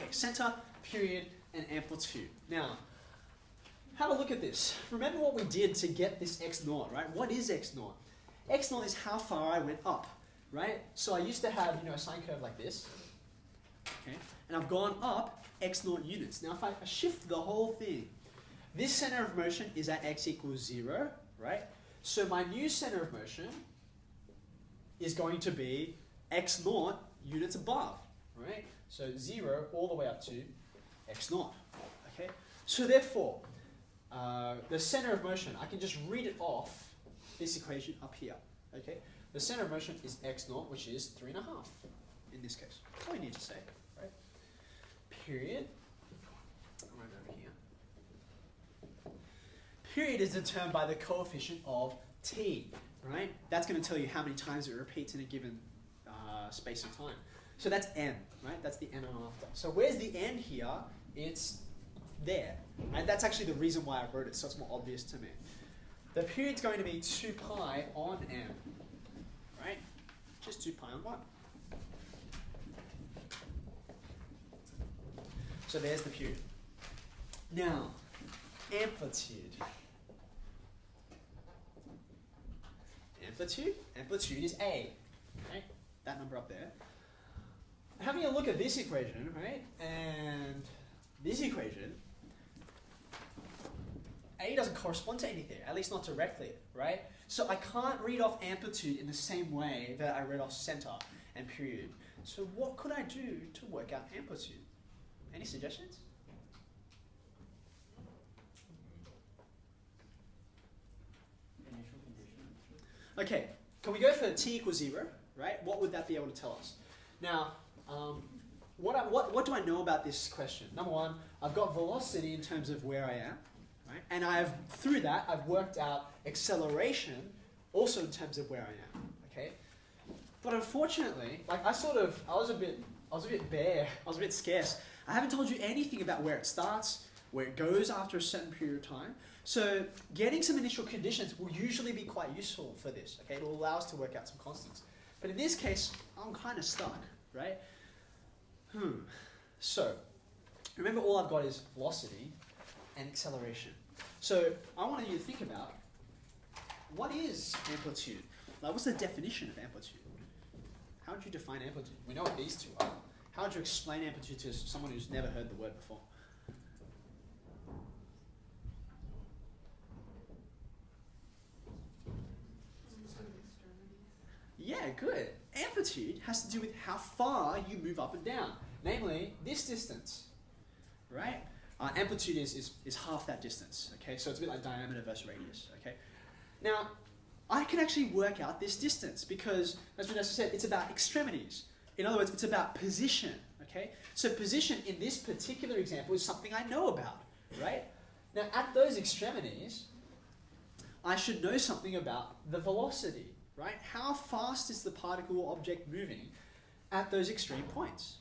harmonic, center, period, and amplitude. Now, have a look at this. Remember what we did to get this x naught, right? What is x naught? X naught is how far I went up, right? So I used to have, a sine curve like this, okay? And I've gone up x naught units. Now if I shift the whole thing, this center of motion is at x equals 0, right? So my new center of motion is going to be x naught units above, right? So 0 all the way up to x naught, okay? So therefore, the center of motion, I can just read it off this equation up here, okay? The center of motion is x naught, which is 3.5 in this case. That's all I need to say, right? Period. Right over here. Period is determined by the coefficient of t, right? That's going to tell you how many times it repeats in a given space of time. So that's n, right? That's the n and after. So where's the n here? It's there. And that's actually the reason why I wrote it, so it's more obvious to me. The period's going to be 2 pi on m, right? Just 2 pi on 1. So there's the period. Now, amplitude. Amplitude is A, right? That number up there. Having a look at this equation, right? And this equation, A doesn't correspond to anything, at least not directly, right? So I can't read off amplitude in the same way that I read off center and period. So what could I do to work out amplitude? Any suggestions? Initial condition. Okay, can we go for t equals 0, right? What would that be able to tell us? Now, what do I know about this question? Number one, I've got velocity in terms of where I am, right? And through that, I've worked out acceleration also in terms of where I am, okay? But unfortunately, like I was a bit scarce. I haven't told you anything about where it starts, where it goes after a certain period of time. So getting some initial conditions will usually be quite useful for this, okay? It will allow us to work out some constants. But in this case, I'm kind of stuck, right? So, remember all I've got is velocity and acceleration. So I want you to think about, what is amplitude? Like, what's the definition of amplitude? How would you define amplitude? We know what these two are. How would you explain amplitude to someone who's never heard the word before? Yeah, good. Amplitude has to do with how far you move up and down. Namely, this distance, right? Amplitude is half that distance, okay? So it's a bit like diameter versus radius, okay? Now, I can actually work out this distance because, as Vanessa said, it's about extremities. In other words, it's about position, okay? So position in this particular example is something I know about, right? Now, at those extremities, I should know something about the velocity, right? How fast is the particle or object moving at those extreme points?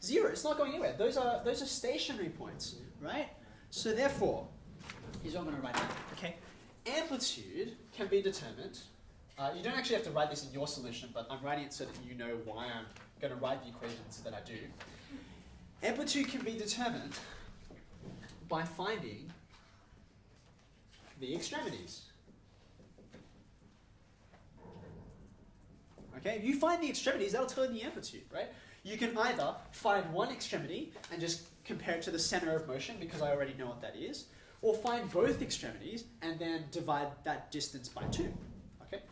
0, it's not going anywhere. Those are stationary points, right? So therefore, here's what I'm going to write down, okay? Amplitude can be determined. You don't actually have to write this in your solution, but I'm writing it so that you know why I'm going to write the equations that I do. Amplitude can be determined by finding the extremities. Okay, if you find the extremities, that'll tell you the amplitude, right? You can either find one extremity and just compare it to the center of motion, because I already know what that is, or find both extremities and then divide that distance by 2. Okay?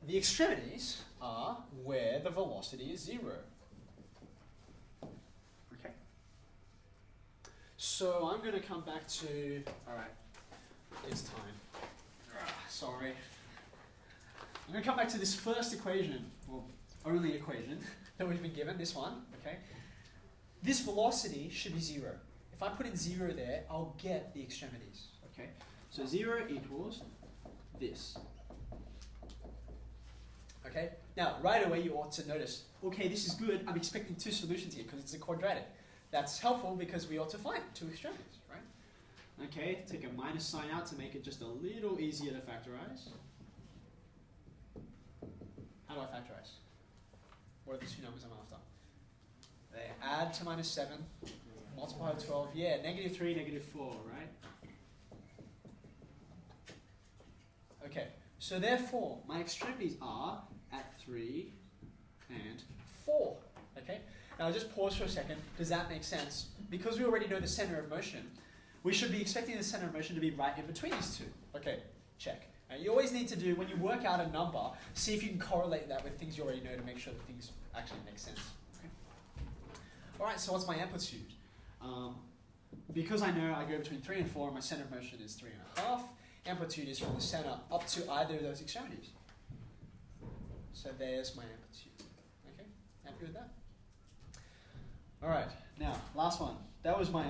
The extremities are where the velocity is 0. Okay? So I'm going to come back to, alright, it's time. Sorry. I'm going to come back to this first equation, well, only equation that we've been given, this one, okay? This velocity should be 0. If I put in 0 there, I'll get the extremities, okay? So 0 equals this. Okay? Now, right away you ought to notice, okay, this is good, I'm expecting 2 solutions here because it's a quadratic. That's helpful because we ought to find 2 extremities, right? Okay, take a minus sign out to make it just a little easier to factorize. How do I factorize? What are the 2 numbers I'm after? They add to minus 7, multiply by 12, yeah, negative 3, negative 4, right? Okay, so therefore, my extremities are at 3 and 4, okay? Now just pause for a second. Does that make sense? Because we already know the center of motion, we should be expecting the center of motion to be right in between these two. Okay, check. Now you always need to do, when you work out a number, see if you can correlate that with things you already know to make sure that things actually make sense. Okay. Alright, so what's my amplitude? Because I know I go between 3 and 4, my center of motion is 3.5. Amplitude is from the center up to either of those extremities. So there's my amplitude. Okay, happy with that? Alright, now, last one. That was my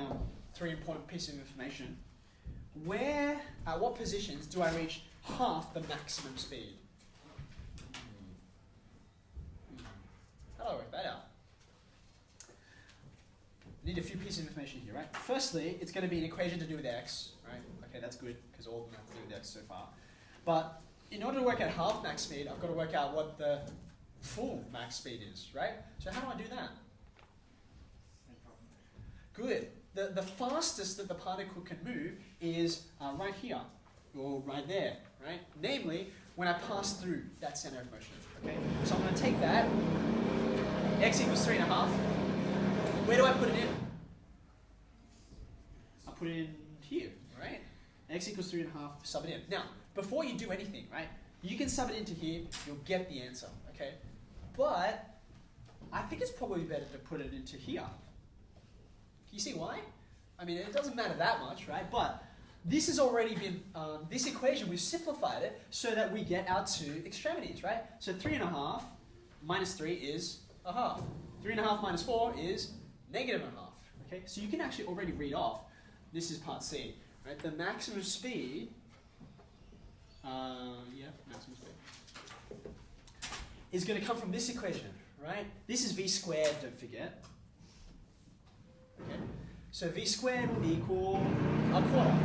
3 important pieces of information. Where, at what positions do I reach half the maximum speed? How do I work that out? I need a few pieces of information here, right? Firstly, it's going to be an equation to do with x, right? Okay, that's good, because all of them have to do with x so far. But in order to work out half max speed, I've got to work out what the full max speed is, right? So how do I do that? Good. The fastest that the particle can move is right here, or right there, right? Namely, when I pass through that center of motion, okay? So I'm going to take that, x equals 3.5. Where do I put it in? I put it in here, right? X equals 3.5, sub it in. Now, before you do anything, right, you can sub it into here, you'll get the answer, okay? But I think it's probably better to put it into here. Can you see why? I mean, it doesn't matter that much, right? But this has already been, this equation, we've simplified it so that we get our two extremities, right? So 3.5 minus 3 is a half. 3.5 minus 4 is negative a half. Okay, so you can actually already read off, this is part C, right? The maximum speed, maximum speed, is going to come from this equation, right? This is v squared, don't forget. Okay, so v squared will equal a quarter.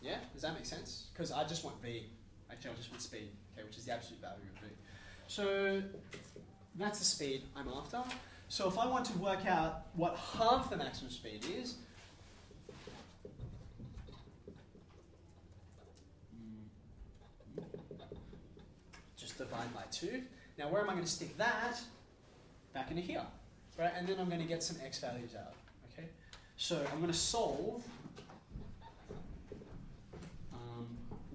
Yeah, does that make sense? Because I just want v. Actually, I just want speed, okay, which is the absolute value of v. So that's the speed I'm after. So if I want to work out what half the maximum speed is, just divide by 2. Now where am I going to stick that? Back into here, right? And then I'm going to get some x values out, okay? So I'm going to solve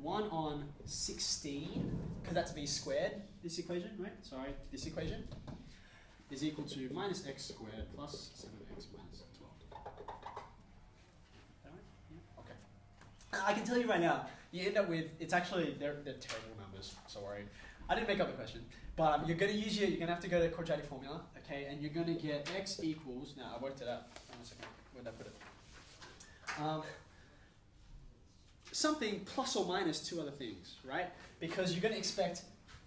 1 on 16, because that's v squared, this equation, right? Sorry, this equation is equal to minus x squared plus 7x minus 12. Is that right? Yeah. Okay. I can tell you right now, you end up with, it's actually, they're terrible numbers, so worry. I didn't make up the question, but you're going to have to go to Quadratic Formula, okay, and you're going to get x equals, now I worked it out, hold on a second, where did I put it? Something plus or minus 2 other things, right? Because you're going to expect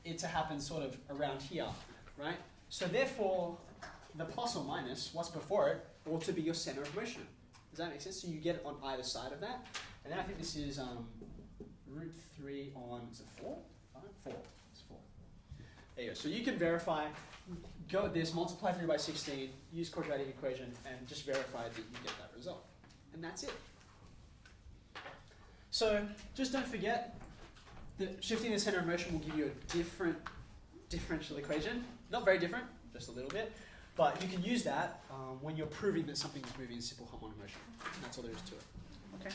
it to happen sort of around here, right? So therefore, the plus or minus, what's before it, ought to be your center of motion. Does that make sense? So you get it on either side of that. And then I think this is root 3 on, is it 4? 4. It's 4. There you go. So you can verify, go at this, multiply 3 by 16, use quadratic equation, and just verify that you get that result. And that's it. So just don't forget that shifting the center of motion will give you a different differential equation. Not very different, just a little bit. But you can use that when you're proving that something is moving in simple harmonic motion. And that's all there is to it. Okay.